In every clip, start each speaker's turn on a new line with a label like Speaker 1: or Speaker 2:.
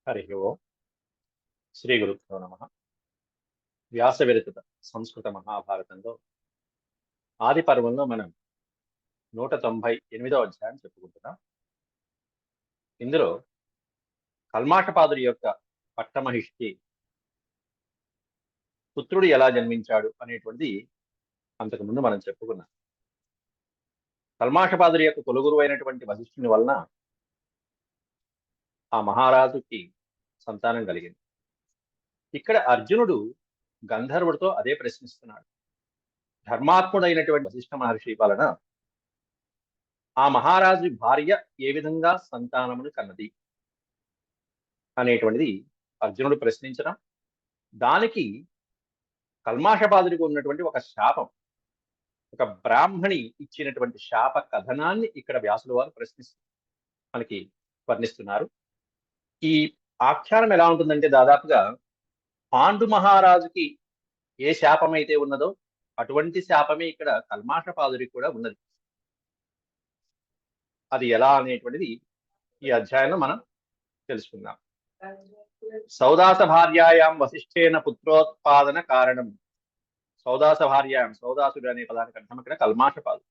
Speaker 1: హరి ఓం. శ్రీ గురుభ్యో నమ. వ్యాస విరచిత సంస్కృత మహాభారతంలో ఆది పర్వంలో మనం 198వ అధ్యాయం చెప్పుకుంటున్నాం. ఇందులో కల్మాషపాదుడి యొక్క పట్టమహిష్కి పుత్రుడు ఎలా జన్మించాడు అనేటువంటిది అంతకుముందు మనం చెప్పుకున్నాం. కల్మాషపాదుడి యొక్క కులగురువు అయినటువంటి వశిష్ఠుని వలన ఆ మహారాజుకి సంతానం కలిగింది. ఇక్కడ అర్జునుడు గంధర్వుడితో అదే ప్రశ్నిస్తున్నాడు. ధర్మాత్ముడైనటువంటి వశిష్ఠ మహర్షి వలన ఆ మహారాజు భార్య ఏ విధంగా సంతానమును కన్నది అనేటువంటిది అర్జునుడు ప్రశ్నించడం, దానికి కల్మాషపాదుడికి ఉన్నటువంటి ఒక శాపం, ఒక బ్రాహ్మణి ఇచ్చినటువంటి శాప కథనాన్ని ఇక్కడ వ్యాసుల వారు మనకి వర్ణిస్తున్నారు. ఈ ఆఖ్యానం ఎలా ఉంటుందంటే దాదాపుగా పాండు మహారాజుకి ఏ శాపం అయితే ఉన్నదో అటువంటి శాపమే ఇక్కడ కల్మాషపాదుడికి కూడా ఉన్నది. అది ఎలా అనేటువంటిది ఈ అధ్యాయంలో మనం తెలుసుకుందాం. సౌదాస భార్యాయాం వశిష్ఠేన పుత్రోత్పాదన కారణం. సౌదాస భార్యాయం, సౌదాసుడు అనే పదానికి అర్థం ఇక్కడ కల్మాషపాదు.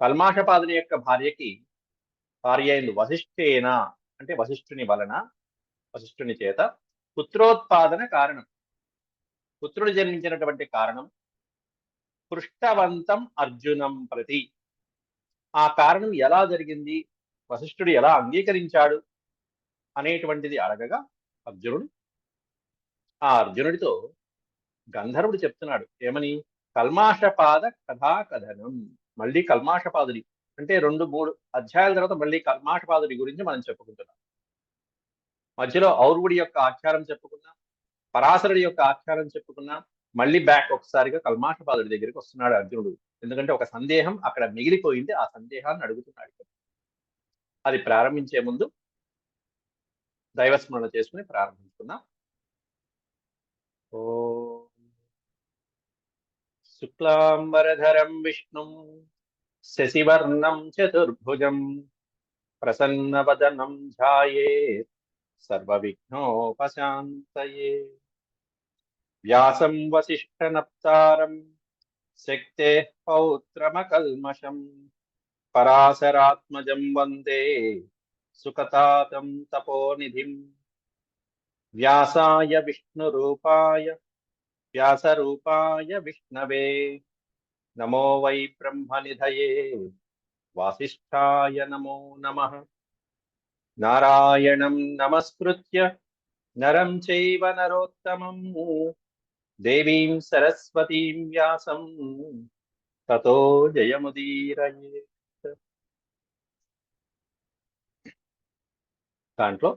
Speaker 1: కల్మాషపాదుని యొక్క భార్య అయిన వశిష్ఠేన అంటే వశిష్ఠుని వలన, వశిష్ఠుని చేత పుత్రోత్పాదన కారణం, పుత్రుడు జన్మించినటువంటి కారణం పృష్టవంతం అర్జునం ప్రతి. ఆ కారణం ఎలా జరిగింది, వశిష్ఠుడు ఎలా అంగీకరించాడు అనేటువంటిది అడగగా అర్జునుడితో గంధర్వుడు చెప్తున్నాడు ఏమని, కల్మాషపాద కథాకథనం. మళ్ళీ కల్మాషపాదుడి అంటే 2-3 అధ్యాయాల తర్వాత మళ్ళీ కల్మాషపాదుడి గురించి మనం చెప్పుకుంటున్నాం. మధ్యలో ఔర్వుడి యొక్క ఆఖ్యానం చెప్పుకున్నాం, పరాశరుడి యొక్క ఆఖ్యానం చెప్పుకున్నాం. మళ్ళీ బ్యాక్ ఒకసారిగా కల్మాషపాదుడి దగ్గరికి వస్తున్నాడు అర్జునుడు. ఎందుకంటే ఒక సందేహం అక్కడ మిగిలిపోయింది, ఆ సందేహాన్ని అడుగుతున్నాడు. అది ప్రారంభించే ముందు దైవస్మరణ చేసుకుని ప్రారంభించుకున్నాం. ఓ శుక్లాంబరధరం విష్ణుం శశివర్ణం చతుర్భుజం ప్రసన్నవదనం ధ్యాయేత్ సర్వవిఘ్నోపశాంతయే. వ్యాసం వసిష్ఠనప్తారం శక్తేః పౌత్రమకల్మషం పరాశరాత్మజం వందే సుఖతాతం తపోనిధిం. వ్యాసాయ విష్ణవే నమో వై బ్రహ్మనిధయే వాసిష్ఠాయ నమో నమః. నారాయణం నమస్కృత్య నరం చైవ నరోత్తమం దేవీం సరస్వతీం వ్యాసం తతో జయముదీరయేత్. దాంట్లో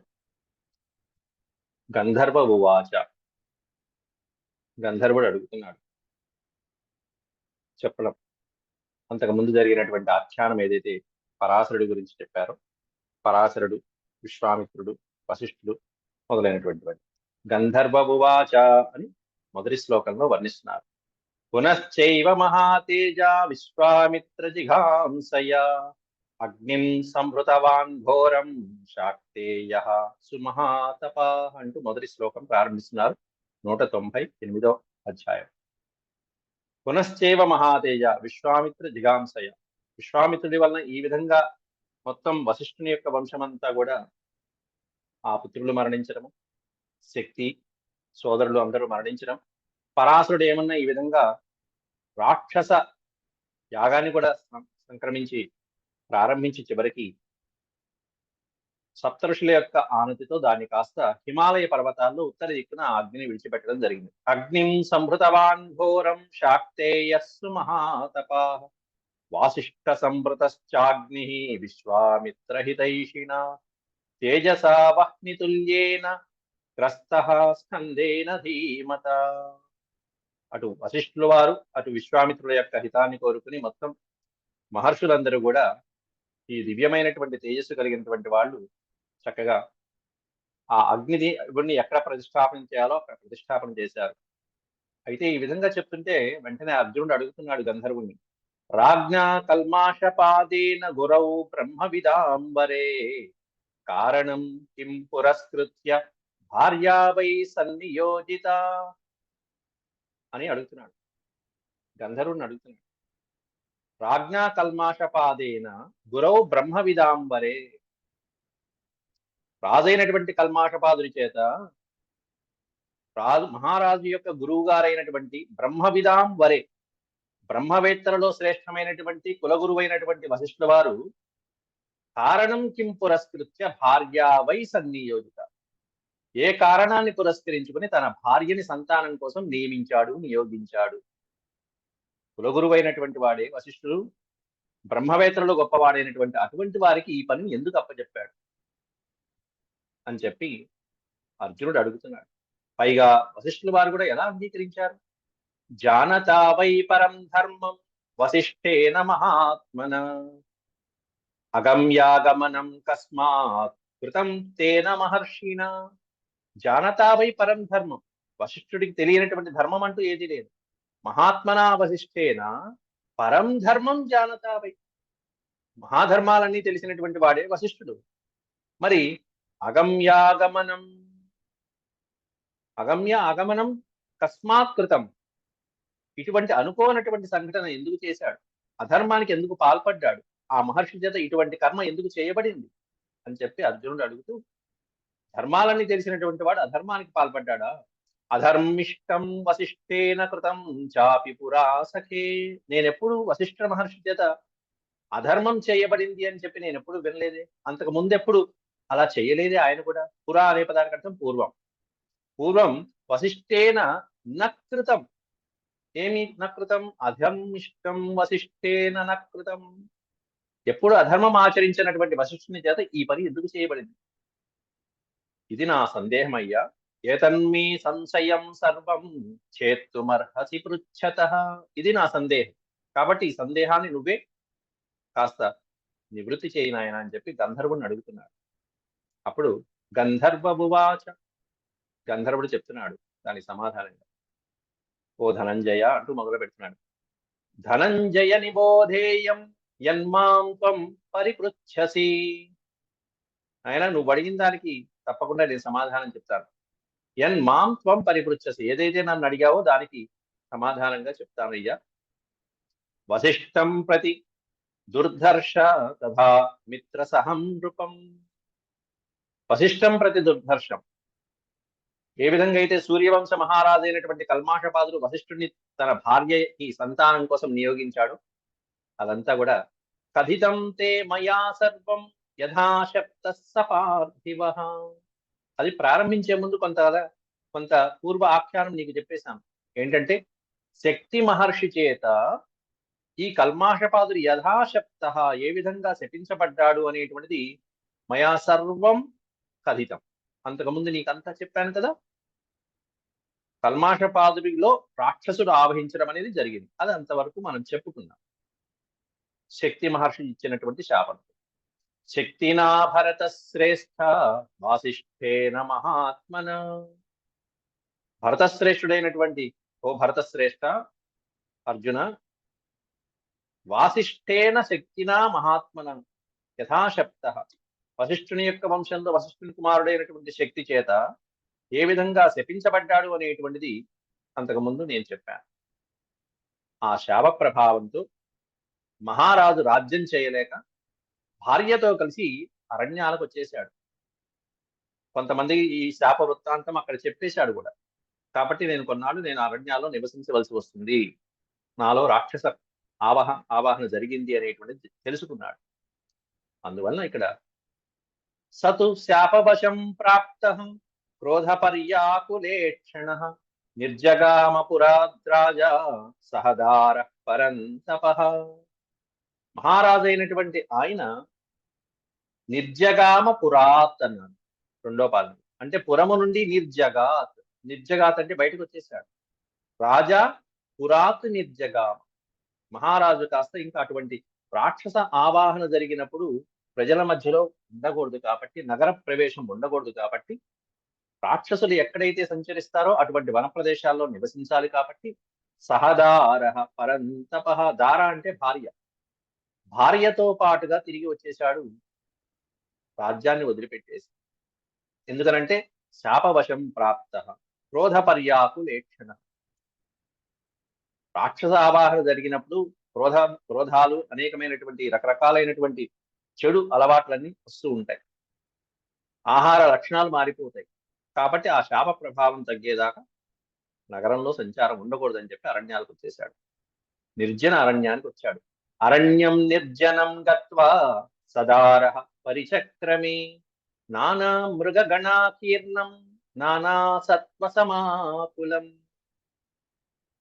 Speaker 1: గంధర్వ ఉవాచ, గంధర్వుడు అడుగుతున్నాడు చెప్పడం. అంతకుముందు జరిగినటువంటి ఆఖ్యానం ఏదైతే పరాశరుడి గురించి చెప్పారో, పరాశరుడు, విశ్వామిత్రుడు, వశిష్ఠుడు మొదలైనటువంటి గంధర్వ ఉవాచ అని మొదటి శ్లోకంలో వర్ణిస్తున్నారు. పునశ్చైవ మహాతేజ విశ్వామిత్ర జిఘాంసయ అగ్నిం సంహృతవాన్ ఘోరం శాక్తేయ సుమహాతప అంటూ మొదటి శ్లోకం ప్రారంభిస్తున్నారు 198వ అధ్యాయం. పునశ్చైవ మహాతేజ విశ్వామిత్ర జిఘాంసయ. విశ్వామిత్రుడి వలన ఈ విధంగా మొత్తం వశిష్ఠుని యొక్క వంశమంతా కూడా ఆ పుత్రులు మరణించడము, శక్తి సోదరులు అందరూ మరణించడం, పరాశరుడు ఏమన్నా ఈ విధంగా రాక్షస యాగాన్ని కూడా ప్రారంభించి చివరికి సప్తఋషుల యొక్క ఆనతితో దాన్ని కాస్త హిమాలయ పర్వతాల్లో ఉత్తర దిక్కున అగ్నిని విడిచిపెట్టడం జరిగింది. అగ్నిం సంభృతవాన్ ఘోరం శాక్తేయస్సు మహాతపా వాసిష్ఠ సంభృతశ్చాగ్ని విశ్వామిత్రహితైషిణ తేజసా వహ్నితుల్యేన గ్రస్తః స్కందేన ధీమత. అటు వశిష్ఠుల వారు అటు విశ్వామిత్రుల యొక్క హితాన్ని కోరుకుని మొత్తం మహర్షులందరూ కూడా ఈ దివ్యమైనటువంటి తేజస్సు కలిగినటువంటి వాళ్ళు చక్కగా ఆ అగ్నిని ఎక్కడ ప్రతిష్టాపన చేయాలో అక్కడ ప్రతిష్టాపన చేశారు. అయితే ఈ విధంగా చెప్తుంటే వెంటనే అర్జునుడు అడుగుతున్నాడు గంధర్వుని, రాజ్ఞా కల్మాషపాదేన గురౌ బ్రహ్మ విదాంబరే కారణం కిం పురస్కృత్య భార్యా వై సన్నియోజిత అని అడుగుతున్నాడు. గంధర్వుడిని అడుగుతున్నాడు. రాజ్ఞా కల్మాషపాదేన గురౌ బ్రహ్మ విదాంబరే. రాజైనటువంటి కల్మాషపాదుడి చేత మహారాజు యొక్క గురువు గారైనటువంటి బ్రహ్మవిదాం వరే, బ్రహ్మవేత్తలలో శ్రేష్టమైనటువంటి కులగురువైనటువంటి వశిష్ఠుల వారు కారణం కిం పురస్కృత్య భార్యా వై సన్నియోజిత, ఏ కారణాన్ని పురస్కరించుకుని తన భార్యని సంతానం కోసం నియమించాడు, నియోగించాడు. కులగురువైనటువంటి వాడే వశిష్ఠుడు, బ్రహ్మవేత్తలలో గొప్పవాడైనటువంటి అటువంటి వారికి ఈ పనిని ఎందుకు అప్పచెప్పాడు అని చెప్పి అర్జునుడు అడుగుతున్నాడు. పైగా వశిష్ఠుల వారు కూడా ఎలా అంగీకరించారు? జానతా వై పరం ధర్మం వశిష్ఠేన మహాత్మన అగమ్యాగమనం కస్మాత్ కృతం తేన మహర్షిణ. జానతా వై పరం ధర్మం, వశిష్ఠుడికి తెలియనటువంటి ధర్మం అంటూ ఏది లేదు. మహాత్మనా వశిష్ఠేన పరం ధర్మం జానతా వై, మహాధర్మాలన్నీ తెలిసినటువంటి వాడే వశిష్ఠుడు. మరి అగమ్యాగమనం, అగమ్య ఆగమనం కస్మాత్ కృతం, ఇటువంటి అనుకోనటువంటి సంఘటన ఎందుకు చేశాడు, అధర్మానికి ఎందుకు పాల్పడ్డాడు, ఆ మహర్షి చేత ఇటువంటి కర్మ ఎందుకు చేయబడింది అని చెప్పి అర్జునుడు అడుగుతూ, ధర్మాలన్నీ తెలిసినటువంటి వాడు అధర్మానికి పాల్పడ్డా? అధర్మిష్టం వశిష్ఠేన కృతం చాపి పురా సఖే. నేనెప్పుడు వశిష్ఠ మహర్షి చేత అధర్మం చేయబడింది అని చెప్పి నేను ఎప్పుడు వినలేదే, అంతకు ముందెప్పుడు అలా చేయలేదే ఆయన కూడా. పురా అనే పదానికి అర్థం పూర్వం. పూర్వం వశిష్ఠేన నకృతం, ఏమి నకృతం? అధర్మిష్టం వశిష్ఠేన నకృతం. ఎప్పుడు అధర్మం ఆచరించినటువంటి వశిష్ఠుని చేత ఈ పని ఎందుకు చేయబడింది? ఇది నా సందేహం అయ్యా. ఏతన్మీ సంశయం సర్వం చేత్తుమర్హసి పృచ్ఛతః. ఇది నా సందేహం, కాబట్టి ఈ సందేహాన్ని నువ్వే కాస్త నివృత్తి చేయి నాయన అని చెప్పి గంధర్వుడిని అడుగుతున్నాడు. అప్పుడు గంధర్వమువాచ, గంధర్వుడు చెప్తున్నాడు దానికి సమాధానంగా. ఓ ధనంజయ అంటూ మొదలు పెడుతున్నాడు. ధనంజయ నిబోధేయం యన్మాం త్వం పరిపృచ్ఛసి. ఆయన నువ్వు అడిగిన దానికి తప్పకుండా నేను సమాధానం చెప్తాను. యన్మాం త్వం పరిపృచ్ఛసి, ఏదైతే నన్ను అడిగావో దానికి సమాధానంగా చెప్తానయ్యా. వశిష్ఠం ప్రతి దుర్ధర్ష తథా మిత్ర సహం నృపం. వశిష్ఠం ప్రతి దుర్ధర్షం, ఏ విధంగా అయితే సూర్యవంశ మహారాజు అయినటువంటి కల్మాషపాదుడు వశిష్ఠుడిని తన భార్యకి సంతానం కోసం నియోగించాడు, అదంతా కూడా కథితం తే మయా సర్వం యథాశక్త సపార్థివ. అది ప్రారంభించే ముందు కొంత పూర్వ ఆఖ్యానం నీకు చెప్పేశాను. ఏంటంటే శక్తి మహర్షి చేత ఈ కల్మాషపాదుడు యథాశక్త ఏ విధంగా శపించబడ్డాడు అనేటువంటిది మయా సర్వం కథితం. అంతకుముందు నీకంతా చెప్పాను కదా. కల్మాషపాదుడిలో రాక్షసుడు ఆవహించడం అనేది జరిగింది, అది అంతవరకు మనం చెప్పుకున్నాం. శక్తి మహర్షి ఇచ్చినటువంటి శాపం. శక్తినా భరత శ్రేష్ఠ వాసిష్ఠేన మహాత్మన. భరతశ్రేష్ఠుడైనటువంటి ఓ భరతశ్రేష్ఠ అర్జున, వాసిష్ఠేన శక్తినా మహాత్మన యథాశక్త, వశిష్ఠుని యొక్క వంశంలో వశిష్ఠుని కుమారుడైనటువంటి శక్తి చేత ఏ విధంగా శపించబడ్డాడు అనేటువంటిది అంతకుముందు నేను చెప్పాను. ఆ శాప ప్రభావంతో మహారాజు రాజ్యం చేయలేక భార్యతో కలిసి అరణ్యాలకు వచ్చేశాడు. కొంతమంది ఈ శాప వృత్తాంతం అక్కడ చెప్పేశాడు కూడా. కాబట్టి నేను కొన్నాళ్ళు అరణ్యాల్లో నివసించవలసి వస్తుంది, నాలో రాక్షస ఆవాహన జరిగింది అనేటువంటిది తెలుసుకున్నాడు. అందువలన ఇక్కడ సతు శాపవశం ప్రాప్త క్రోధ పర్యాకులేక్షణ నిర్జగామ పురాద్రాజ సహదార పరంతప. మహారాజైనటువంటి ఆయన నిర్జగామ పురాత్ అన్నాడు రెండో పాదం. అంటే పురము నుండి నిర్జగాత్, నిర్జగాత్ అంటే బయటకు వచ్చేసాడు. రాజా పురాత్ నిర్జగామ, మహారాజు కాస్త ఇంకా అటువంటి రాక్షస ఆవాహన జరిగినప్పుడు ప్రజల మధ్యలో ఉండకూడదు కాబట్టి, నగర ప్రవేశం ఉండకూడదు కాబట్టి, రాక్షసులు ఎక్కడైతే సంచరిస్తారో అటువంటి వన ప్రదేశాల్లో నివసించాలి కాబట్టి సహదార పరంతప. దార అంటే భార్య, భార్యతో పాటుగా తిరిగి వచ్చేశాడు రాజ్యాన్ని వదిలిపెట్టేసి. ఎందుకనంటే శాపవశం ప్రాప్త క్రోధ పర్యాకులేక్షణ. రాక్షస ఆవాహన జరిగినప్పుడు క్రోధాలు అనేకమైనటువంటి రకరకాలైనటువంటి చెడు అలవాట్లన్నీ వస్తూ ఉంటాయి. ఆహార లక్షణాలు మారిపోతాయి. కాబట్టి ఆ శాప ప్రభావం తగ్గేదాకా నగరంలో సంచారం ఉండకూడదని చెప్పి అరణ్యాలకు వచ్చేశాడు. నిర్జన అరణ్యానికి వచ్చాడు. అరణ్యం నిర్జనం గత్వా సదారః పరిచక్రమే నానా మృగగణాకీర్ణం నానా సత్వ సమాకులం.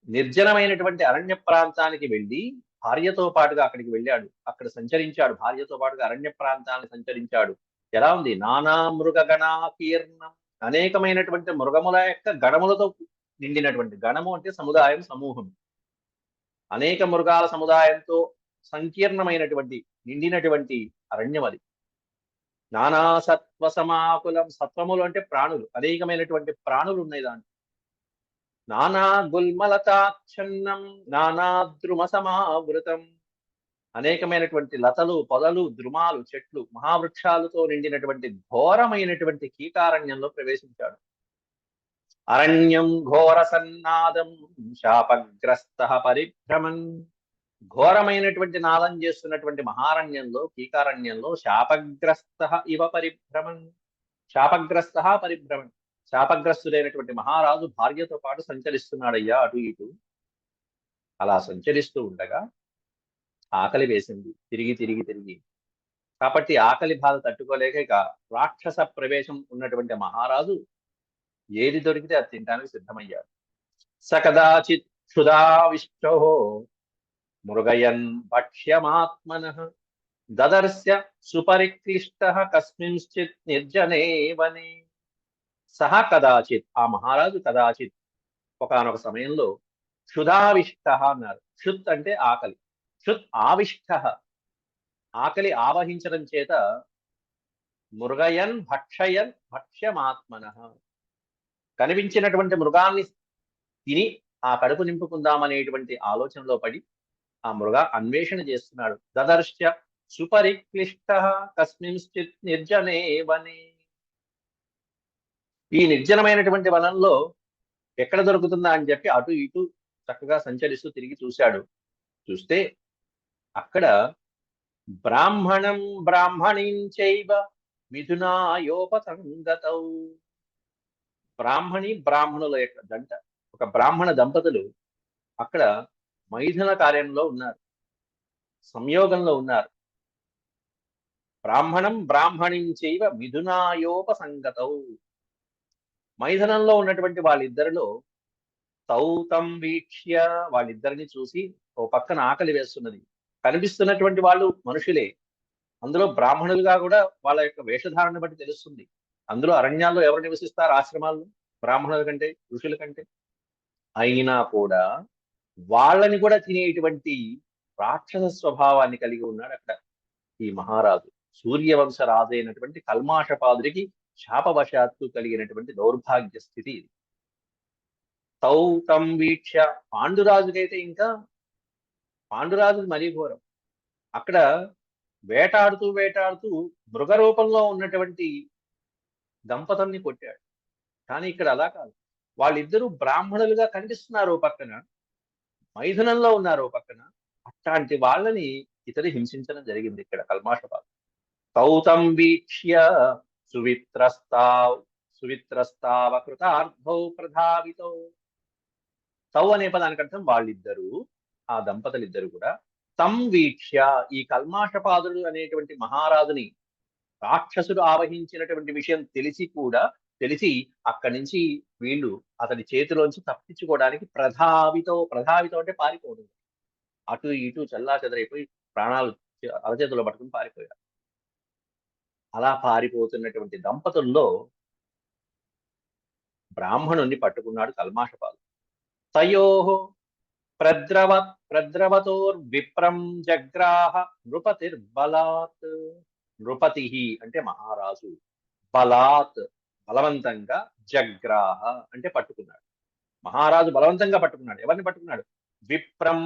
Speaker 1: నిర్జనమైనటువంటి అరణ్య ప్రాంతానికి వెళ్ళి భార్యతో పాటుగా అక్కడికి వెళ్ళాడు. అక్కడ సంచరించాడు. భార్యతో పాటుగా అరణ్య ప్రాంతాన్ని సంచరించాడు. ఎలా ఉంది? నానా మృగగణాకీర్ణం. అనేకమైనటువంటి మృగముల యొక్క గణములతో నిండినటువంటి, గణము అంటే సముదాయం, సమూహం. అనేక మృగాల సముదాయంతో సంకీర్ణమైనటువంటి నిండినటువంటి అరణ్యం అది. నానా సత్వ సమాకులం. సత్వములు అంటే ప్రాణులు, అనేకమైనటువంటి ప్రాణులు ఉన్నాయి దాంట్లో. నానా గుల్మలతాచ్ఛన్నం నానా ద్రుమ సమావృతం. అనేకమైనటువంటి లతలు, పొదలు, ద్రుమాలు, చెట్లు, మహావృక్షాలతో నిండినటువంటి ఘోరమైనటువంటి కీకారణ్యంలో ప్రవేశించాడు. అరణ్యం ఘోర సన్నాదం శాపగ్రస్త పరిభ్రమన్. ఘోరమైనటువంటి నాదం చేస్తున్నటువంటి మహారణ్యంలో, కీకారణ్యంలో శాపగ్రస్త ఇవ పరిభ్రమన్. శాపగ్రస్త పరిభ్రమన్. శాపగ్రస్తుడైనటువంటి మహారాజు భార్యతో పాటు సంచరిస్తున్నాడయ్యా అటు ఇటు. అలా సంచరిస్తూ ఉండగా ఆకలి వేసింది తిరిగి తిరిగి తిరిగి. కాబట్టి ఆకలి బాధ తట్టుకోలేక ఇక రాక్షస ప్రవేశం ఉన్నటువంటి మహారాజు ఏది దొరికితే అది తినడానికి సిద్ధమయ్యాడు. సకదాచిత్ క్షుధావిష్టో మృగయన్ భక్ష్యమాత్మనః దదర్శ్య సుపరిక్లిష్టః కస్మింశ్చిత్ నిర్జనే వనే. సహ కదాచిత్, ఆ మహారాజు కదాచిత్ ఒకానొక సమయంలో క్షుధావిష్ట అన్నారు. క్షుత్ అంటే ఆకలి. క్షుత్ ఆవిష్ట, ఆకలి ఆవహించడం చేత మృగయన్ భక్షయన్ భక్ష్యమాత్మనః, కనిపించినటువంటి మృగాన్ని తిని ఆ కడుపు నింపుకుందామనేటువంటి ఆలోచనలో పడి ఆ మృగ అన్వేషణ చేస్తున్నాడు. దదర్శ్య సుపరిక్లిష్ట కస్మింశ్చిత్ నిర్జనే వనే. ఈ నిర్జనమైనటువంటి వనంలో ఎక్కడ దొరుకుతుందా అని చెప్పి అటు ఇటు చక్కగా సంచరిస్తూ తిరిగి చూశాడు. చూస్తే అక్కడ బ్రాహ్మణం బ్రాహ్మణీంచైవ మిథునాయోపసంగతౌ. బ్రాహ్మణి బ్రాహ్మణుల యొక్క జంట, ఒక బ్రాహ్మణ దంపతులు అక్కడ మైథున కార్యంలో ఉన్నారు, సంయోగంలో ఉన్నారు. బ్రాహ్మణం బ్రాహ్మణించైవ మిథునాయోపసంగతౌ. మైథునంలో ఉన్నటువంటి వాళ్ళిద్దరిలో తౌ తం వీక్ష్య, వాళ్ళిద్దరిని చూసి ఓ పక్కన ఆకలి వేస్తున్నది. కనిపిస్తున్నటువంటి వాళ్ళు మనుషులే, అందులో బ్రాహ్మణులుగా కూడా వాళ్ళ యొక్క వేషధారణ బట్టి తెలుస్తుంది. అందులో అరణ్యాల్లో ఎవరు నివసిస్తారు? ఆశ్రమాల్లో బ్రాహ్మణుల కంటే, ఋషుల కంటే. అయినా కూడా వాళ్ళని కూడా తినేటువంటి రాక్షస స్వభావాన్ని కలిగి ఉన్నాడు అక్కడ ఈ మహారాజు. సూర్యవంశ రాజు అయినటువంటి కల్మాషపాదుడికి శాపవశాత్తు కలిగినటువంటి దౌర్భాగ్య స్థితి ఇది. తౌ తం వీక్ష్య, పాండురాజుకైతే ఇంకా, పాండురాజు మరీ ఘోరం. అక్కడ వేటాడుతూ వేటాడుతూ మృగ రూపంలో ఉన్నటువంటి దంపతుల్ని కొట్టాడు. కానీ ఇక్కడ అలా కాదు. వాళ్ళిద్దరూ బ్రాహ్మణులుగా కనిపిస్తున్నారు ఓ పక్కన, మైథునంలో ఉన్నారు ఓ పక్కన. అట్లాంటి వాళ్ళని ఇతడు హింసించడం జరిగింది ఇక్కడ కల్మాషపాదు. తౌ తం వీక్ష్య సువిత్రస్తావ కృతార్థౌ ప్రధావితో. తౌ అనే పదానికి అర్థం వాళ్ళిద్దరూ, ఆ దంపతులిద్దరు కూడా తం వీక్ష్య, ఈ కల్మాషపాదుడు అనేటువంటి మహారాజుని రాక్షసుడు ఆవహించినటువంటి విషయం తెలిసి అక్కడి నుంచి వీళ్ళు అతని చేతిలోంచి తప్పించుకోవడానికి ప్రధావితో అంటే పారిపోవడం, అటు ఇటు చల్లా చెదరైపోయి ప్రాణాలు అరచేతిలో పట్టుకుని పారిపోయారు. అలా పారిపోతున్నటువంటి దంపతుల్లో బ్రాహ్మణుణ్ణి పట్టుకున్నాడు కల్మాషపాదు. తయోః ప్రద్రవతోర్విప్రం జగ్రాహ నృపతిర్బలాత్. నృపతి అంటే మహారాజు, బలాత్ బలవంతంగా, జగ్రాహ అంటే పట్టుకున్నాడు. మహారాజు బలవంతంగా పట్టుకున్నాడు. ఎవరిని పట్టుకున్నాడు? విప్రం,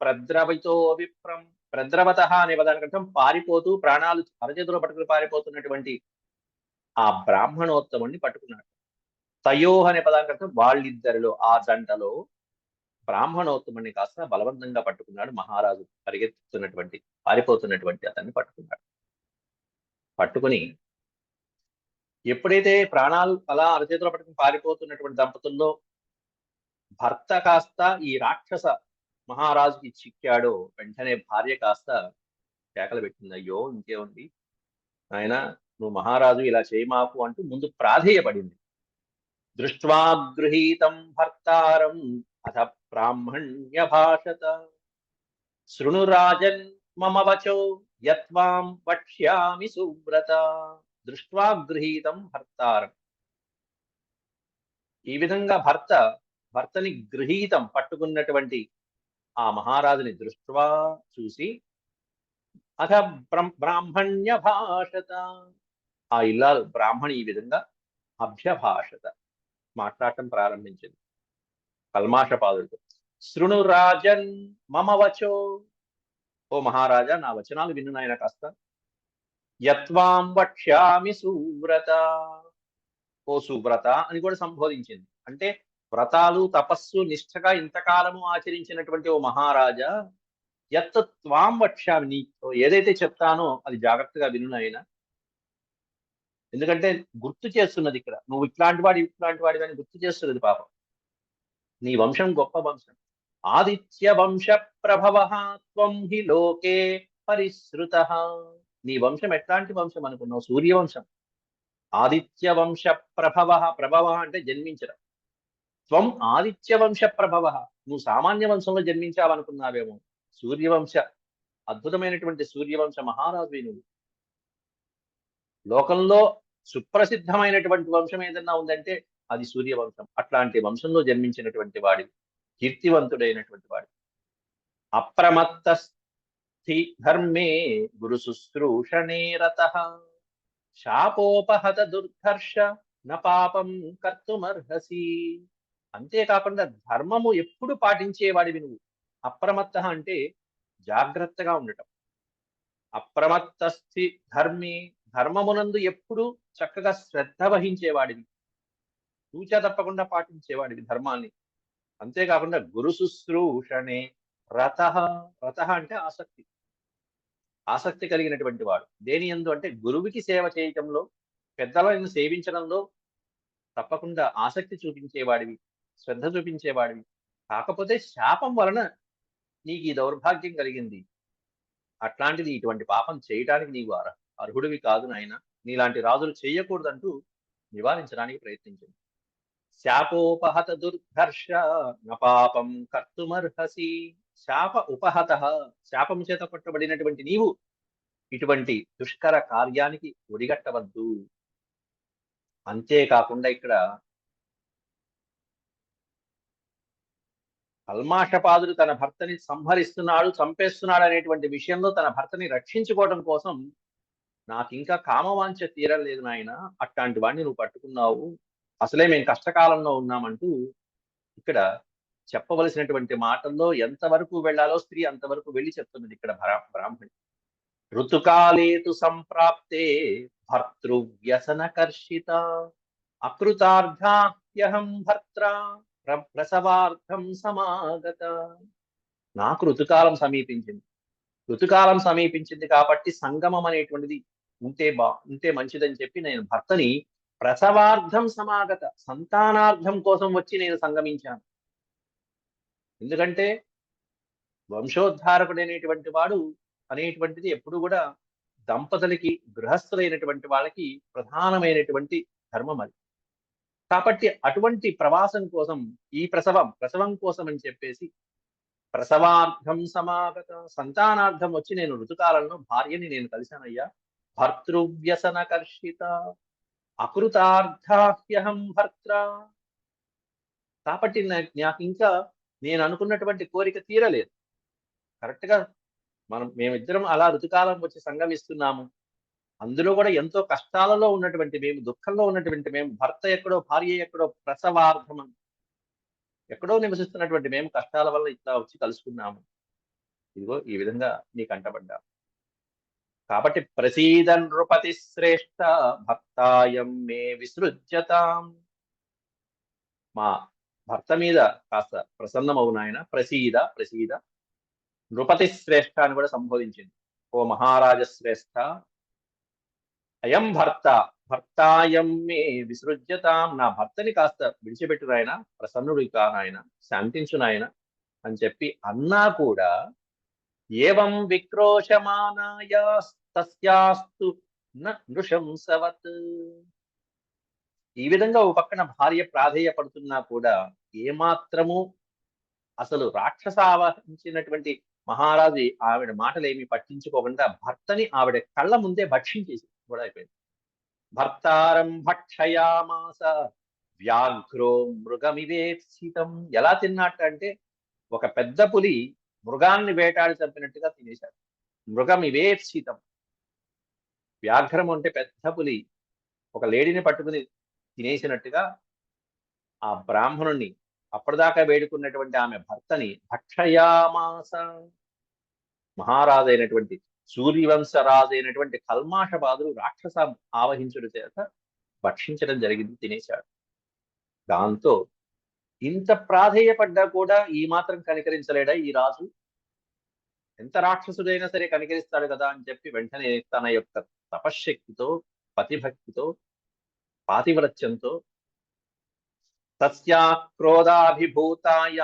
Speaker 1: ప్రద్రవితో విప్రం, ప్రద్రవత అనే పదానికి అర్థం పారిపోతూ ప్రాణాలు అరచేతిలో పట్టుకుని పారిపోతున్నటువంటి ఆ బ్రాహ్మణోత్తముణ్ణి పట్టుకున్నాడు. తయోహ అనే పదానికి అర్థం వాళ్ళిద్దరిలో ఆ జంటలో బ్రాహ్మణోత్తముని కాస్త బలవంతంగా పట్టుకున్నాడు మహారాజు. పరిగెత్తుతున్నటువంటి పారిపోతున్నటువంటి అతన్ని పట్టుకున్నాడు. పట్టుకుని ఎప్పుడైతే ప్రాణాలు అలా అరచేతిలో పట్టుకుని పారిపోతున్నటువంటి దంపతుల్లో భర్త కాస్త ఈ రాక్షస మహారాజుకి చిక్కాడో, వెంటనే భార్య కాస్త కేకలు పెట్టింది. అయ్యో ఇంకేముంది ఆయన, నువ్వు మహారాజు ఇలా చేయమాకు అంటూ ముందు ప్రాధేయపడింది. దృష్ట్వా గృహీతం భర్తారం అథ బ్రాహ్మణ్య భాషత శృణురాజన్ మమ వచో యత్వాం వక్ష్యామి సువ్రత. దృష్ట్వా గృహీతం భర్తారం, ఈ విధంగా భర్తని గృహీతం పట్టుకున్నటువంటి ఆ మహారాజుని దృష్ట్వా చూసి అథ బ్రాహ్మణ్య భాషత, ఆ ఇల్లాలు బ్రాహ్మణి ఈ విధంగా అభ్యభాషత మాట్లాడటం ప్రారంభించింది కల్మాషపాదుడితో. శృణు రాజన్ మమ వచో, ఓ మహారాజా నా వచనాలు విను నాయన కాస్త. యత్వాం వక్ష్యామి సువ్రత, ఓ సువ్రత అని కూడా సంబోధించింది. అంటే వ్రతాలు తపస్సు నిష్ఠగా ఇంతకాలము ఆచరించినటువంటి ఓ మహారాజా, యత్ త్వాం వక్ష్యామి, నీతో ఏదైతే చెప్తానో అది జాగ్రత్తగా విను నాయన. ఎందుకంటే గుర్తు చేస్తున్నది ఇక్కడ, నువ్వు ఇట్లాంటి వాడి అని గుర్తు చేస్తున్నది పాపం. నీ వంశం గొప్ప వంశం. ఆదిత్య వంశ ప్రభవ త్వం హి లోకే పరిశ్రుత. నీ వంశం ఎట్లాంటి వంశం అనుకున్నావు? సూర్యవంశం. ఆదిత్య వంశ ప్రభవ, ప్రభవ అంటే జన్మించడం. త్వం ఆదిత్య వంశ ప్రభవ, నువ్వు సామాన్య వంశంలో జన్మించావనుకున్నావేమో. సూర్యవంశ, అద్భుతమైనటువంటి సూర్యవంశ మహారాజు నువ్వు. లోకంలో సుప్రసిద్ధమైనటువంటి వంశం ఏదన్నా ఉందంటే అది సూర్యవంశం. అట్లాంటి వంశంలో జన్మించినటువంటి వాడి, కీర్తివంతుడైనటువంటి వాడి. అప్రమత్త స్థి ధర్మే గురు శుశ్రూషణే రతః శాపోపహత దుర్ధర్ష న పాపం కర్తుమర్హసి. అంతేకాకుండా ధర్మము ఎప్పుడు పాటించేవాడివి నువ్వు. అప్రమత్త అంటే జాగ్రత్తగా ఉండటం. అప్రమత్త స్థి ధర్మే, ధర్మమునందు ఎప్పుడు చక్కగా శ్రద్ధ వహించేవాడివి, తూచా తప్పకుండా పాటించేవాడివి ధర్మాన్ని. అంతేకాకుండా గురు శుశ్రూషణే రతః, రతః అంటే ఆసక్తి, ఆసక్తి కలిగినటువంటి వాడు. దేని యందు అంటే గురువుకి సేవ చేయటంలో, పెద్దలను సేవించడంలో తప్పకుండా ఆసక్తి చూపించేవాడివి, శ్రద్ధ చూపించేవాడివి. కాకపోతే శాపం వలన నీకు ఈ దౌర్భాగ్యం కలిగింది. అట్లాంటిది ఇటువంటి పాపం చేయటానికి నీవు అర్హుడివి కాదు నాయన, నీలాంటి రాజులు చేయకూడదంటూ నివారించడానికి ప్రయత్నించింది. శాపోపహత దుర్ధర్ష న పాపం కర్తుమర్హసి. శాప ఉపహత, శాపం చేత కొట్టబడినటువంటి నీవు ఇటువంటి దుష్కర కార్యానికి ఒడిగట్టవద్దు. అంతేకాకుండా ఇక్కడ కల్మాషపాదుడు తన భర్తని సంహరిస్తున్నాడు, చంపేస్తున్నాడు అనేటువంటి విషయంలో తన భర్తని రక్షించుకోవడం కోసం, నాకింకా కామవాంఛ తీరలేదు నాయన, అట్లాంటి వాడిని నువ్వు పట్టుకున్నావు, అసలే మేము కష్టకాలంలో ఉన్నామంటూ ఇక్కడ చెప్పవలసినటువంటి మాటల్లో ఎంతవరకు వెళ్ళాలో స్త్రీ అంతవరకు వెళ్ళి చెప్తున్నది ఇక్కడ బ్రాహ్మణి. ఋతుకాలేతు సంప్రాప్తే భర్తృవ్యసనకర్షిత అకృతార్థ్యహం భర్త్ర ప్రసవార్థం సమాగత. నాకు ఋతుకాలం సమీపించింది. ఋతుకాలం సమీపించింది కాబట్టి సంగమం అనేటువంటిది ఉంటే మంచిదని చెప్పి నేను భర్తని ప్రసవార్థం సమాగత, సంతానార్థం కోసం వచ్చి నేను సంగమించాను. ఎందుకంటే వంశోద్ధారకుడైనటువంటి వాడు అనేటువంటిది ఎప్పుడు కూడా దంపతులకి, గృహస్థులైనటువంటి వాళ్ళకి ప్రధానమైనటువంటి ధర్మం అది. కాబట్టి అటువంటి ప్రవాసం కోసం, ఈ ప్రసవం కోసం అని చెప్పేసి ప్రసవార్థం సమాగత, సంతానార్థం వచ్చి నేను ఋతుకాలంలో భార్యని నేను కలిశానయ్యా. భర్తృవ్యసనకర్షిత అకృతార్థ్యహం భర్త్ర. కాబట్టి నాకు ఇంకా నేను అనుకున్నటువంటి కోరిక తీరలేదు. కరెక్ట్ గా మేమిద్దరం అలా ఋతుకాలం వచ్చి సంగమిస్తున్నాము. అందులో కూడా ఎంతో కష్టాలలో ఉన్నటువంటి మేము, దుఃఖంలో ఉన్నటువంటి మేము, భర్త ఎక్కడో భార్య ఎక్కడో, ప్రసవార్థం ఎక్కడో నివసిస్తున్నటువంటి మేము కష్టాల వల్ల ఇట్లా వచ్చి కలుసుకున్నాము. ఇదిగో ఈ విధంగా నీకు అంటబడ్డా. కాబట్టి ప్రసీద నృపతి శ్రేష్ఠ భక్తాయం మే విసృజ్యతాం. మా భర్త మీద కాస్త ప్రసన్నమవు నాయన. ప్రసీద ప్రసీద. నృపతి శ్రేష్ఠ అని కూడా సంబోధించింది. ఓ మహారాజ శ్రేష్ఠ, అయం భర్త భర్తాయం మే విసృజ్యతాం. నా భర్తని కాస్త విడిచిపెట్టు నాయన, ప్రసన్నుడి కా నాయన, శాంతించు నాయన అని చెప్పి అన్నా కూడా ఏవం విక్రోశమానాయాస్తస్యాస్తు నృశంసవత్. ఈ విధంగా ఓ పక్కన భార్య ప్రాధేయపడుతున్నా కూడా ఏమాత్రము అసలు రాక్షసావహించినటువంటి మహారాజు ఆవిడ మాటలేమి పట్టించుకోకుండా భర్తని ఆవిడ కళ్ళ ముందే భక్షించేసి కూడా అయిపోయింది. భర్తారం భక్షయామాస వ్యాఘ్రో మృగమివేప్సితం. ఎలా తిన్నట్టు అంటే ఒక పెద్ద పులి మృగాన్ని వేటాడి చంపినట్టుగా తినేశాడు. మృగమివేప్సితం. వ్యాఘ్రం అంటే పెద్ద పులి ఒక లేడీని పట్టుకుని తినేసినట్టుగా ఆ బ్రాహ్మణుణ్ణి, అప్పటిదాకా వేడుకున్నటువంటి ఆమె భర్తని భక్షయామాస. మహారాజైనటువంటి సూర్యవంశరాజైనటువంటి కల్మాషబాదుడు రాక్షస ఆవహించుడు చేత భక్షించడం జరిగింది, తినేశాడు. దాంతో ఇంత ప్రాధేయపడ్డా కూడా ఈ మాత్రం కనికరించలేడా ఈ రాజు? ఎంత రాక్షసుడైనా సరే కనికరిస్తాడు కదా అని చెప్పి వెంటనే తన యొక్క తపశ్శక్తితో, పతిభక్తితో, పాతివ్రత్యంతో తస్యా క్రోధాభిభూతాయ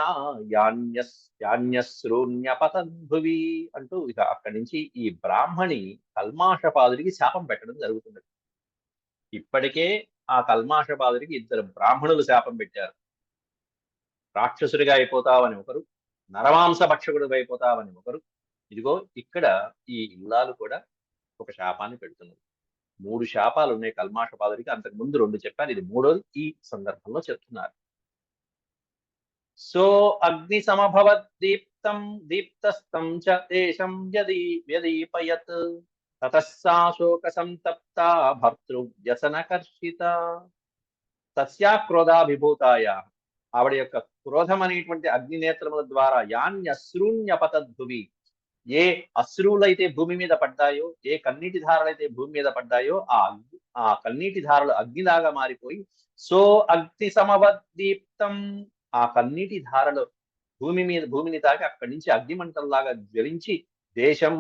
Speaker 1: యాన్యశ్రూన్యపతద్భువి అంటూ ఇక అక్కడి నుంచి ఈ బ్రాహ్మణి కల్మాషపాదుడికి శాపం పెట్టడం జరుగుతుంది. ఇప్పటికే ఆ కల్మాషపాదుడికి ఇద్దరు బ్రాహ్మణులు శాపం పెట్టారు. రాక్షసుడిగా అయిపోతావని ఒకరు, నరమాంస భక్షకుడు అయిపోతావని ఒకరు. ఇదిగో ఇక్కడ ఈ ఇల్లాలు కూడా ఒక శాపాన్ని పెడుతున్నది. 3 శాపాలు ఉన్నాయి కల్మాషపాదుడికి. అంతకు ముందు 2 చెప్పారు, ఇది మూడోది ఈ సందర్భంలో చెప్తున్నారు. సో అగ్ని సమభవత్ దీప్తం దీప్తస్తం చ దేశం వ్యదీపయత్ తతః సా శోక సంతప్త భర్తృవ్యసనకర్షిత. తస్యా క్రోధాభిభూతాయ. ఆవిడ యొక్క క్రోధం అనేటువంటి అగ్ని నేత్రముల ద్వారా యాన్యశ్రూన్యపతద్భువి. ఏ అశ్రువులైతే భూమి మీద పడ్డాయో, ఏ కన్నీటి ధారలైతే భూమి మీద పడ్డాయో ఆ కన్నీటి ధారలు అగ్నిలాగా మారిపోయి సో అగ్ని సమవద్దీప్తం. ఆ కన్నీటి ధారలు భూమిని తాకి అక్కడి నుంచి అగ్నిమంటల్లాగా జ్వలించి దేశం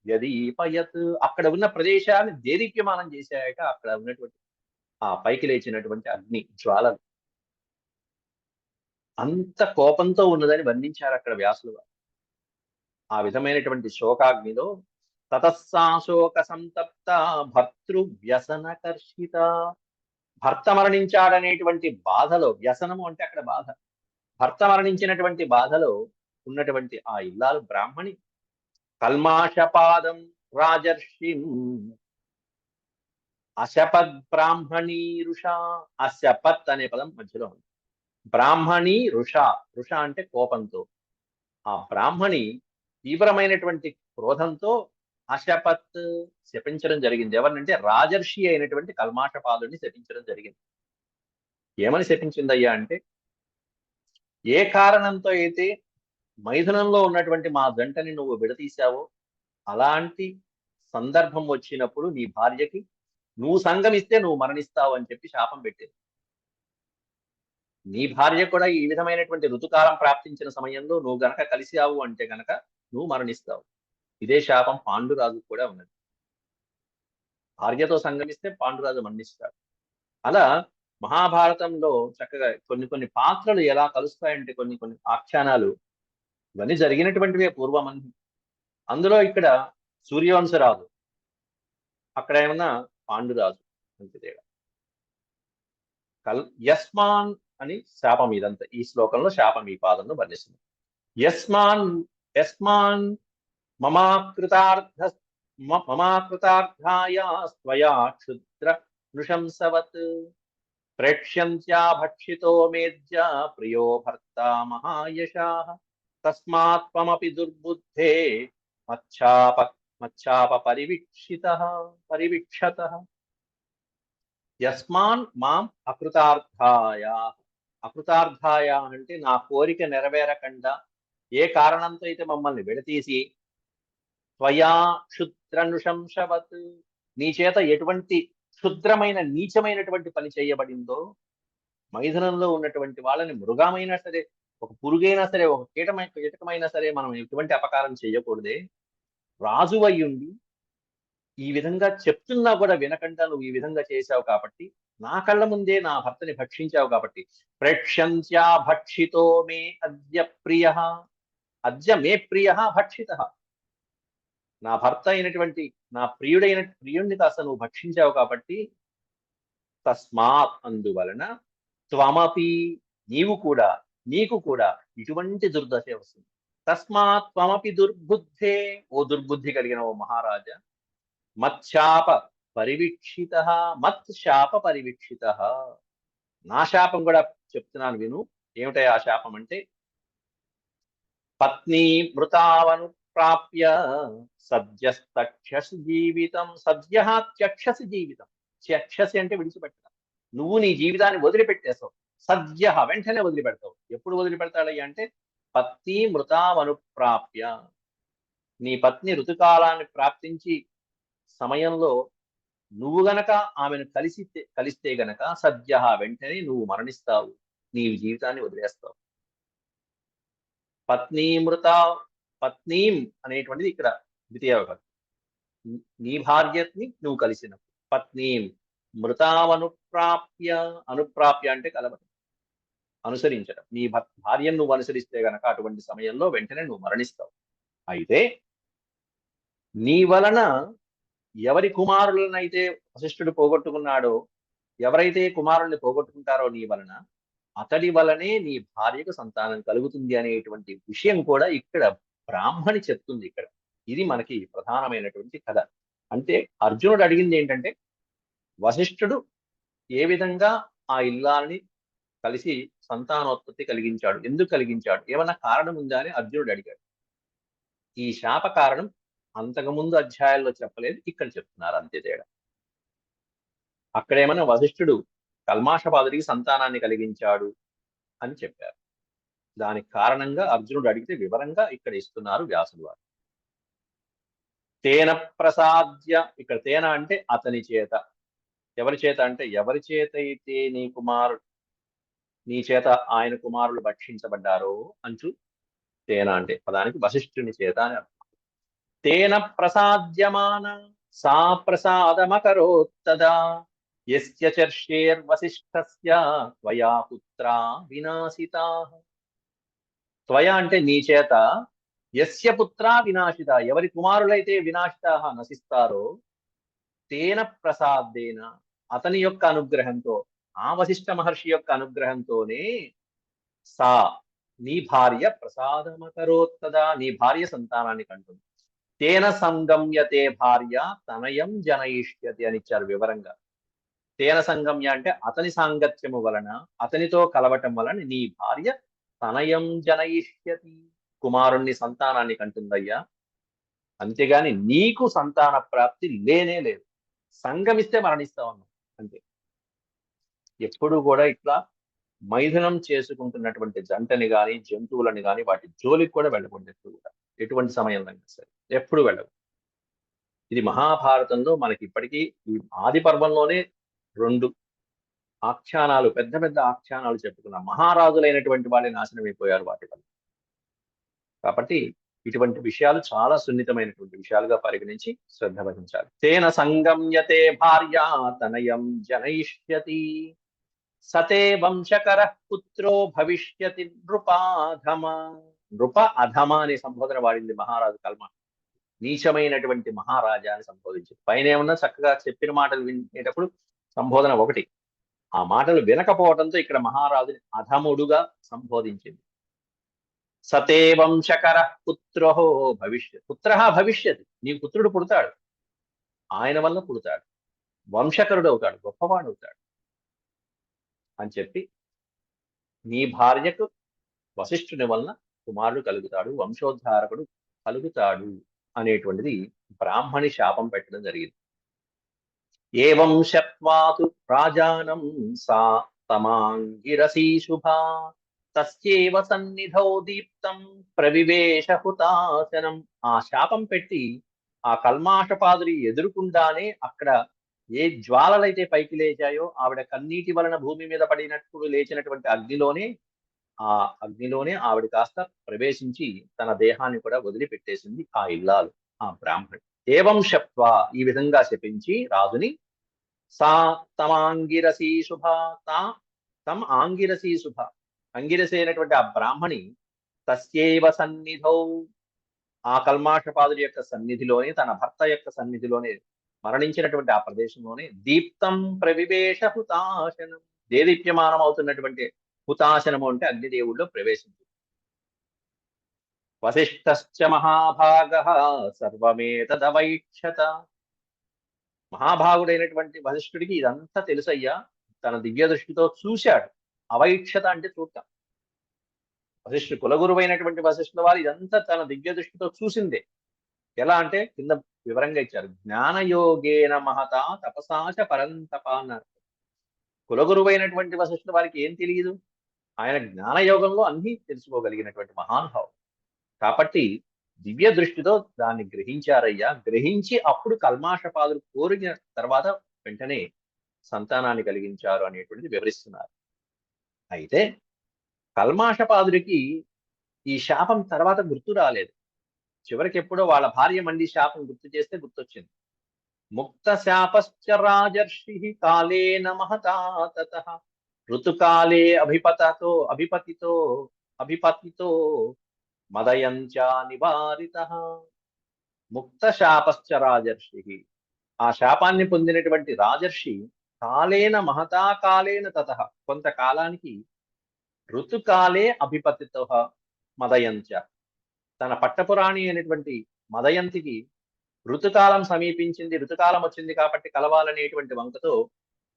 Speaker 1: వ్యదీపయత్. అక్కడ ఉన్న ప్రదేశాన్ని దేదీప్యమానం చేశాయట. అక్కడ ఉన్నటువంటి ఆ పైకి లేచినటువంటి అగ్ని జ్వాలలు అంత కోపంతో ఉన్నదని వర్ణించారు అక్కడ వ్యాసులు. ఆ విధమైనటువంటి శోకాగ్నిలో తతస్సా శోక సంతప్త భర్తృవ్యసనకర్షిత. భర్త మరణించాడనేటువంటి బాధలో, వ్యసనము అంటే అక్కడ బాధ, భర్త మరణించినటువంటి బాధలో ఉన్నటువంటి ఆ ఇల్లాలు బ్రాహ్మణి కల్మాషపాదం రాజర్షిం అశపద్ బ్రాహ్మణీ రుష. అశపత్ అనే పదం మధ్యలో ఉంది. బ్రాహ్మణి రుష. రుష అంటే కోపంతో. ఆ బ్రాహ్మణి తీవ్రమైనటువంటి క్రోధంతో అశపత్ శపించడం జరిగింది. ఎవరినంటే రాజర్షి అయినటువంటి కల్మాషపాదుడిని శపించడం జరిగింది. ఏమని శపించిందయ్యా అంటే, ఏ కారణంతో అయితే మైథునంలో ఉన్నటువంటి మా జంటని నువ్వు విడతీశావో అలాంటి సందర్భం వచ్చినప్పుడు నీ భార్యకి నువ్వు సంగమిస్తే నువ్వు మరణిస్తావు అని చెప్పి శాపం పెట్టింది. నీ భార్య కూడా ఈ విధమైనటువంటి ఋతుకాలం ప్రాప్తించిన సమయంలో నువ్వు గనక కలిసావు అంటే గనక నువ్వు మరణిస్తావు. ఇదే శాపం పాండురాజు కూడా ఉన్నది. భార్యతో సంగమిస్తే పాండురాజు మరణిస్తాడు. అలా మహాభారతంలో చక్కగా కొన్ని కొన్ని పాత్రలు ఎలా కలుస్తాయంటే కొన్ని కొన్ని ఆఖ్యానాలు ఇవన్నీ జరిగినటువంటివే పూర్వం. అందులో ఇక్కడ సూర్యవంశరాజు, అక్కడ ఏమన్నా పాండురాజు అంతే తేడా. యస్మాన్ అని శాపం ఇదంతా ఈ శ్లోకంలో శాపం ఈ పాదంలో వర్ణిస్తుంది. యస్మాన్ యస్మాన్ మమాకృతార్థాయ స్వయా క్షుద్ర నృశంసవత్ ప్రేక్ష్యంత్యా భక్షితో మేధ్య ప్రియో భర్త మహాయశాః తస్మాత్మపి దుర్బుద్ధే మచ్చాప పరివీక్షతః. యస్మాన్ మాం అకృతార్థాయ. అకృతార్థాయ అంటే నా కోరిక నెరవేరకుండా ఏ కారణంతో అయితే మమ్మల్ని విడతీసి త్వయా క్షుద్రనుశంసవత్, నీ చేత ఎటువంటి క్షుద్రమైన నీచమైనటువంటి పని చేయబడిందో, మైథునంలో ఉన్నటువంటి వాళ్ళని మృగమైనా సరే, ఒక పురుగైనా సరే, ఒక కీటకమైనా సరే మనం ఎటువంటి అపకారం చేయకూడదే. రాజు అయ్యుండి ఈ విధంగా చెప్తున్నా కూడా వినకుండా నువ్వు ఈ విధంగా చేశావు కాబట్టి, నా కళ్ళ ముందే నా భర్తని భక్షించావు కాబట్టి, ప్రేక్ష్యంత్యా భక్షితో మే అద్య ప్రియ, అద్య మే ప్రియ భక్షిత, నా భర్త అయినటువంటి నా ప్రియుణ్ణి కాస్త నువ్వు భక్షించావు కాబట్టి, తస్మాత్ అందువలన, త్వమపి నీవు కూడా, నీకు కూడా ఇటువంటి దుర్దశ వస్తుంది. తస్మాత్ త్వమపి దుర్బుద్ధే, ఓ దుర్బుద్ధి కలిగిన ఓ మహారాజా, మత్శాప పరివీక్షిత, మత్ శాప పరివీక్షిత, నా శాపం కూడా చెప్తున్నాను విను. ఏమిటాయి ఆ శాపం అంటే, పత్ని మృతావను ప్రాప్య సద్యస్తక్షసి జీవితం, సద్య త్యక్షసి జీవితం, త్యక్షసి అంటే విడిచిపెట్టడం, నువ్వు నీ జీవితాన్ని వదిలిపెట్టేస్తావు. సద్య వెంటనే వదిలిపెడతావు. ఎప్పుడు వదిలిపెడతాడయ్యా అంటే, పత్ని మృతావనుప్రాప్య, నీ పత్ని ఋతుకాలాన్ని ప్రాప్తించి సమయంలో నువ్వు గనక ఆమెను కలిస్తే గనక సద్య వెంటనే నువ్వు మరణిస్తావు, నీ జీవితాన్ని వదిలేస్తావు. పత్నీమృత, పత్నీం అనేటువంటిది ఇక్కడ ద్వితీయ విభక్తి. నీ భార్యని నువ్వు కలిసినప్పుడు. పత్నీం మృతావనుప్రాప్య, అనుప్రాప్య అంటే కలవడం, అనుసరించడం. నీ భార్యను నువ్వు అనుసరిస్తే గనక అటువంటి సమయంలో వెంటనే నువ్వు మరణిస్తావు. అయితే నీ వలన ఎవరి కుమారులనైతే వశిష్ఠుడు పోగొట్టుకున్నాడో, ఎవరైతే కుమారుల్ని పోగొట్టుకుంటారో నీ వలన, అతడి వలనే నీ భార్యకు సంతానం కలుగుతుంది అనేటువంటి విషయం కూడా ఇక్కడ బ్రాహ్మణి చెప్తుంది. ఇక్కడ ఇది మనకి ప్రధానమైనటువంటి కథ. అంటే అర్జునుడు అడిగింది ఏంటంటే, వశిష్ఠుడు ఏ విధంగా ఆ ఇల్లాలని కలిసి సంతానోత్పత్తి కలిగించాడు, ఎందుకు కలిగించాడు, ఏమన్నా కారణం ఉందా అని అర్జునుడు అడిగాడు. ఈ శాప కారణం అంతకుముందు అధ్యాయాల్లో చెప్పలేదు, ఇక్కడ చెప్తున్నారు, అంతే తేడా. అక్కడేమన్నా వశిష్ఠుడు కల్మాషపాదుడికి సంతానాన్ని కలిగించాడు అని చెప్పారు. దానికి కారణంగా అర్జునుడు అడిగితే వివరంగా ఇక్కడ ఇస్తున్నారు వ్యాసుడు వారు. తేన ప్రసాద్య, ఇక్కడ తేన అంటే అతని చేత, ఎవరి చేత అంటే ఎవరి చేత అయితే నీ చేత ఆయన కుమారులు భక్షించబడ్డారో అంచు తేన అంటే పదానికి వశిష్ఠుని చేత అని అర్థం. తేన ప్రసాద్యమాన సా ప్రసాదమకరోత్తదా యస్య చర్షేర్వశిష్ఠస్య త్వయా పుత్రా వినాశితాః. త్వయా అంటే నీ చేత, యస్య పుత్రా వినాశిత, ఎవరి కుమారులైతే వినాశితాః నశిస్తారో, తేన ప్రసాదేన అతని యొక్క అనుగ్రహంతో, ఆ వశిష్ఠ మహర్షి యొక్క అనుగ్రహంతోనే, సా నీ భార్య ప్రసాదమకరోత్తదా, నీ భార్య సంతానాన్ని కంటుంది. తేన సంగమ్యతే భార్య తనయం జనయిష్యతి అని ఇచ్చారు వివరంగా. తేన సంగమ్య అంటే అతని సాంగత్యము వలన, అతనితో కలవటం వలన నీ భార్య తనయం జనయిష్యతి, కుమారుణ్ణి సంతానాన్ని కంటుందయ్యా. అంతేగాని నీకు సంతాన ప్రాప్తి లేనే లేదు. సంగమిస్తే మరణిస్తావన్నా అంతే. ఎప్పుడు కూడా ఇట్లా మైథునం చేసుకుంటున్నటువంటి జంటని గాని, జంతువులని గాని వాటి జోలికి కూడా వెళ్ళకూడదు. ఎప్పుడు కూడా ఎటువంటి సమయంలో అయినా సరే ఎప్పుడు వెళ్ళవు. ఇది మహాభారతంలో మనకి ఇప్పటికీ ఈ ఆది పర్వంలోనే 2 ఆఖ్యానాలు, పెద్ద పెద్ద ఆఖ్యానాలు చెప్పుకున్నాం. మహారాజులైనటువంటి వాళ్ళే నాశనం అయిపోయారు వాటి వల్ల. కాబట్టి ఇటువంటి విషయాలు చాలా సున్నితమైనటువంటి విషయాలుగా పరిగణించి శ్రద్ధ వహించాలి. తేన సంగమ్యతే భార్య తనయం జనయిష్యతి సతే వంశకర పుత్రో భవిష్యతి నృపాధమ. నృప అధమ అనే సంబోధన వాడింది మహారాజు కల్మ. నీచమైనటువంటి మహారాజా అని సంబోధించింది. పైన ఏమన్నా చక్కగా చెప్పిన మాటలు వినేటప్పుడు సంబోధన ఒకటి, ఆ మాటలు వినకపోవడంతో ఇక్కడ మహారాజుని అధముడుగా సంబోధించింది. సతే వంశకర పుత్రో పుత్ర భవిష్యత్, నీ పుత్రుడు పుడతాడు, ఆయన వల్ల పుడతాడు, వంశకరుడు అవుతాడు, గొప్పవాడు అవుతాడు అని చెప్పి, నీ భార్యకు వశిష్ఠుని వలన కుమారుడు కలుగుతాడు, వంశోద్ధారకుడు కలుగుతాడు అనేటువంటిది బ్రాహ్మణి శాపం పెట్టడం జరిగింది. ఏవం శత్వాతు రాజానం సా తమాంగిరసీ శుభా తస్యేవ సన్నిధౌ దీప్తం ప్రవివేశ హుతాశనం. ఆ శాపం పెట్టి ఆ కల్మాషపాదుడి ఎదురుకుండానే అక్కడ ఏ జ్వాలలైతే పైకి లేచాయో ఆవిడ కన్నీటి వలన భూమి మీద పడినప్పుడు లేచినటువంటి ఆ అగ్నిలోనే ఆవిడ కాస్త ప్రవేశించి తన దేహాన్ని కూడా వదిలిపెట్టేసింది ఆ ఇల్లాలు, ఆ బ్రాహ్మణి. ఏవం శప్వా, ఈ విధంగా శపించి రాజుని, సా తమాంగిరసీ శుభ, తా తమ్ ఆంగిరసీ శుభ, అంగిరసి అయినటువంటి ఆ బ్రాహ్మణి తస్యైవ సన్నిధౌ, ఆ కల్మాషపాదుడి యొక్క సన్నిధిలోనే, తన భర్త యొక్క సన్నిధిలోనే, మరణించినటువంటి ఆ ప్రదేశంలోనే దీప్తం ప్రవివేశ హుతాశనం, దేదీప్యమానం అవుతున్నటువంటి హుతాశనము అంటే అగ్నిదేవుల్లో ప్రవేశించింది. వశిష్ఠశ్చ మహాభాగః సర్వమేతదవైక్షత. మహాభాగుడైనటువంటి వశిష్ఠుడికి ఇదంతా తెలుసయ్యా, తన దివ్య దృష్టితో చూశాడు. అవైక్షత అంటే చూడటం. వశిష్ఠుడు కులగురువైనటువంటి వశిష్ఠుల వారు ఇదంతా తన దివ్య దృష్టితో చూసిందే. ఎలా అంటే కింద వివరంగా ఇచ్చారు. జ్ఞానయోగేన మహత తపసాచ పరంతప అన్నారు. కులగురువైనటువంటి వశిష్ఠుల వారికి ఏం తెలియదు? ఆయన జ్ఞానయోగంలో అన్ని తెలుసుకోగలిగినటువంటి మహానుభావుడు కాబట్టి దివ్య దృష్టితో దాన్ని గ్రహించారయ్యా. గ్రహించి అప్పుడు కల్మాషపాదులు కోరిన తర్వాత వెంటనే సంతానాన్ని కలిగించారు అనేటువంటిది వివరిస్తున్నారు. అయితే కల్మాషపాదుడికి ఈ శాపం తర్వాత గుర్తు రాలేదు. చివరికి ఎప్పుడో వాళ్ళ భార్య మళ్ళీ శాపం గుర్తు చేస్తే గుర్తొచ్చింది. ముక్త శాపశ్చ రాజర్షి కాలేన మహతా తతః ఋతుకాలే అభిపతితో మదయంచా నివారితః. ముక్త శాపశ్చ రాజర్షి, ఆ శాపాన్ని పొందినటువంటి రాజర్షి కాలేన మహతా కాలేన తతః, కొంతకాలానికి ఋతుకాలే అభిపతితో మదయంచ, తన పట్టపురాణి అయినటువంటి మదయంతికి ఋతుకాలం సమీపించింది, ఋతుకాలం వచ్చింది కాబట్టి కలవాలనేటువంటి వంకతో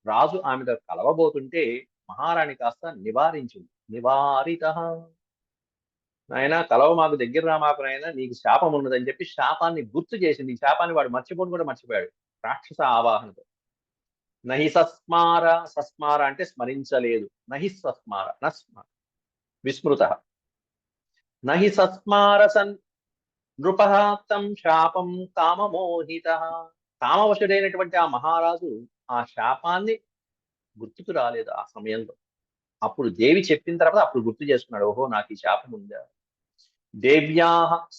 Speaker 1: రాజు ఆమెతో కలవబోతుంటే మహారాణి కాస్త నివారించింది. నివారిత, నాయన కలవ మాకు, దగ్గర రా మాకు నాయన, నీకు శాపం ఉన్నదని చెప్పి శాపాన్ని గుర్తు చేసింది. ఈ శాపాన్ని వాడు మర్చిపోను కూడా మర్చిపోయాడు రాక్షస ఆవాహనతో. నహి సస్మార, సస్మార అంటే స్మరించలేదు. నహి సస్మార, నస్మ విస్మృత. నహి సస్మార సన్ నృపః తం శాపం కామమోహిత. కామవశుడైనటువంటి ఆ మహారాజు ఆ శాపాన్ని గుర్తుకు రాలేదు ఆ సమయంలో. అప్పుడు దేవి చెప్పిన తర్వాత అప్పుడు గుర్తు చేసుకున్నాడు, ఓహో నాకు ఈ శాపం ఉందా. దేవ్యా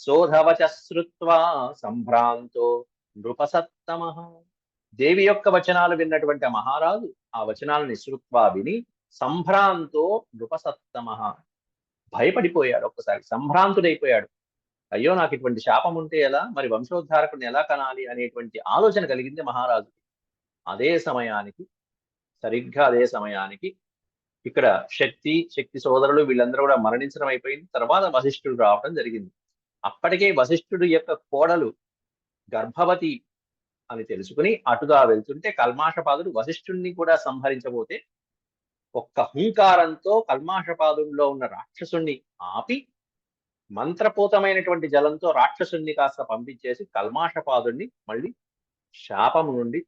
Speaker 1: శోధవచ శ్రుత్వా సంభ్రాంతో నృపసత్తమ. దేవి యొక్క వచనాలు విన్నటువంటి ఆ మహారాజు ఆ వచనాలను శ్రుత్వా విని సంభ్రాంతో నృపసత్తమ, భయపడిపోయాడు. ఒక్కసారి సంభ్రాంతుడైపోయాడు. అయ్యో నాకు ఇటువంటి శాపం ఉంటే ఎలా, మరి వంశోద్ధారకుడిని ఎలా కనాలి అనేటువంటి ఆలోచన కలిగింది మహారాజు. అదే సమయానికి, సరిగ్గా అదే సమయానికి ఇక్కడ శక్తి సోదరులు వీళ్ళందరూ కూడా మరణించడం అయిపోయింది. తర్వాత వశిష్ఠుడు రావడం జరిగింది. అప్పటికే వశిష్ఠుడు యొక్క కోడలు గర్భవతి అని తెలుసుకుని అటుగా వెళ్తుంటే కల్మాషపాదుడు వశిష్ఠుడిని కూడా సంహరించబోతే ఒక్క హుంకారంతో కల్మాషపాదుల్లో ఉన్న రాక్షసుణ్ణి ఆపి మంత్రపూతమైనటువంటి జలంతో రాక్షసుణ్ణి కాస్త పంపించేసి కల్మాషపాదుణ్ణి మళ్ళీ శాపం నుండి,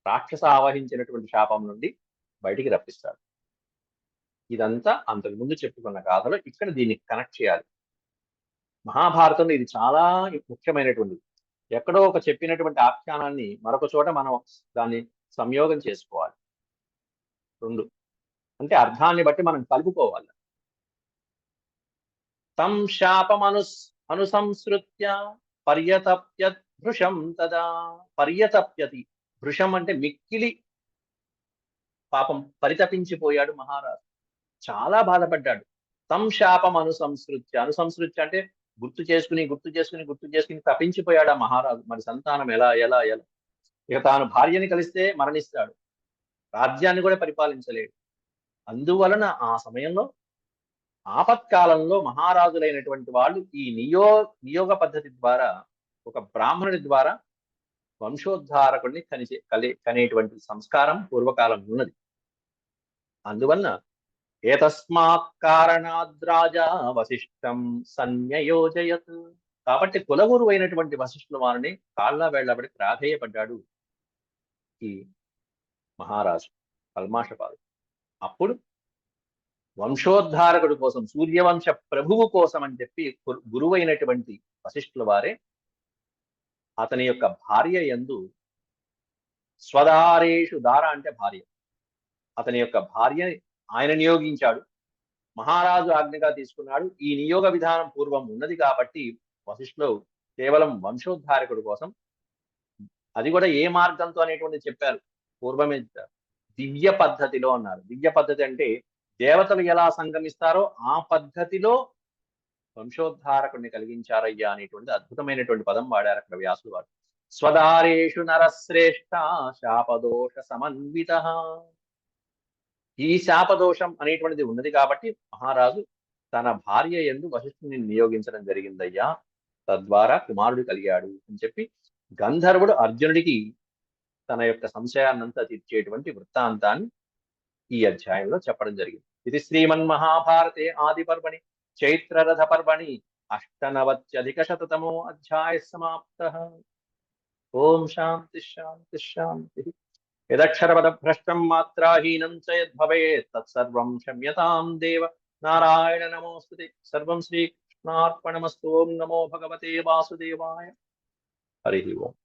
Speaker 1: రాక్షస ఆవహించినటువంటి శాపం నుండి బయటికి రప్పిస్తాడు. ఇదంతా అంతకుముందు చెప్పుకున్న గాథలో ఇక్కడ దీన్ని కనెక్ట్ చేయాలి. మహాభారతంలో ఇది చాలా ముఖ్యమైనటువంటిది. ఎక్కడో ఒక చెప్పినటువంటి ఆఖ్యానాన్ని మరొక చోట మనం దాన్ని సంయోగం చేసుకోవాలి. రెండు అంటే అర్థాన్ని బట్టి మనం కలుపుకోవాలి. తం అనుసంసృత్య పర్యతప్యత్ భృశం తదా. పర్యతప్యతి, భృశం అంటే మిక్కిలి పాపం పరితపించిపోయాడు మహారాజు, చాలా బాధపడ్డాడు. తం శాపం అనుసంసృత్య అంటే గుర్తు చేసుకుని తపించిపోయాడు ఆ మహారాజు. మరి సంతానం ఎలా ఎలా ఎలా, ఇక తాను భార్యని కలిస్తే మరణిస్తాడు, రాజ్యాన్ని కూడా పరిపాలించలేడు. అందువలన ఆ సమయంలో ఆపత్కాలంలో మహారాజులైనటువంటి వాళ్ళు ఈ నియోగ పద్ధతి ద్వారా ఒక బ్రాహ్మణుడి ద్వారా వంశోద్ధారకుడిని కనేటువంటి సంస్కారం పూర్వకాలం ఉన్నది. అందువలన ఏతస్మాత్ కారణాద్ రాజా వశిష్ఠం సన్యయోజయత్. కాబట్టి కులగురు అయినటువంటి వశిష్ఠుల వారిని కాళ్ళ వేళ్లబడి ప్రాధేయపడ్డాడు ఈ మహారాజు కల్మాషపాదు. అప్పుడు వంశోద్ధారకుడి కోసం, సూర్యవంశ ప్రభువు కోసం అని చెప్పి గురువైనటువంటి వశిష్ఠుల వారే అతని యొక్క భార్య యందు స్వదారేషు, దార అంటే భార్య, అతని యొక్క భార్య ఆయన నియోగించాడు, మహారాజు ఆజ్ఞగా తీసుకున్నాడు. ఈ నియోగ విధానం పూర్వం ఉన్నది కాబట్టి వశిష్ఠులు కేవలం వంశోద్ధారకుడి కోసం, అది కూడా ఏ మార్గంతో అనేటువంటి చెప్పారు పూర్వమే, దివ్య పద్ధతిలో అన్నారు. దివ్య పద్ధతి అంటే దేవతలు ఎలా సంగమిస్తారో ఆ పద్ధతిలో వంశోద్ధారకుడిని కలిగించారయ్యా అనేటువంటి అద్భుతమైనటువంటి పదం వాడారు అక్కడ వ్యాసులు వారు. స్వదారేషు నరశ్రేష్ఠ శాపదోష సమన్విత. ఈ శాపదోషం అనేటువంటిది ఉన్నది కాబట్టి మహారాజు తన భార్య యందు వశిష్ఠుని నియోగించడం జరిగిందయ్యా, తద్వారా కుమారుడు కలిగాడు అని చెప్పి గంధర్వుడు అర్జునుడికి తన యొక్క సంశయాన్నంతా తీర్చేటువంటి వృత్తాంతాన్ని ఈ అధ్యాయంలో చెప్పడం జరిగింది. ఇది శ్రీమన్మహాభారతే ఆది పర్వణి చైత్రరథ పర్వణి అష్టనవత్యధికశతతమో అధ్యాయ సమాప్త. ఓం శాంతి శాంతి శాంతి. యదక్షరపదభ్రష్టం మాత్రాహీనం చ యద్భవేత్ తత్సర్వం క్షమ్యతాం దేవ. నారాయణ నమోస్తుతే. సర్వం శ్రీకృష్ణార్పణమస్తు. ఓం నమో భగవతే వాసుదేవాయ. హరి ఓం.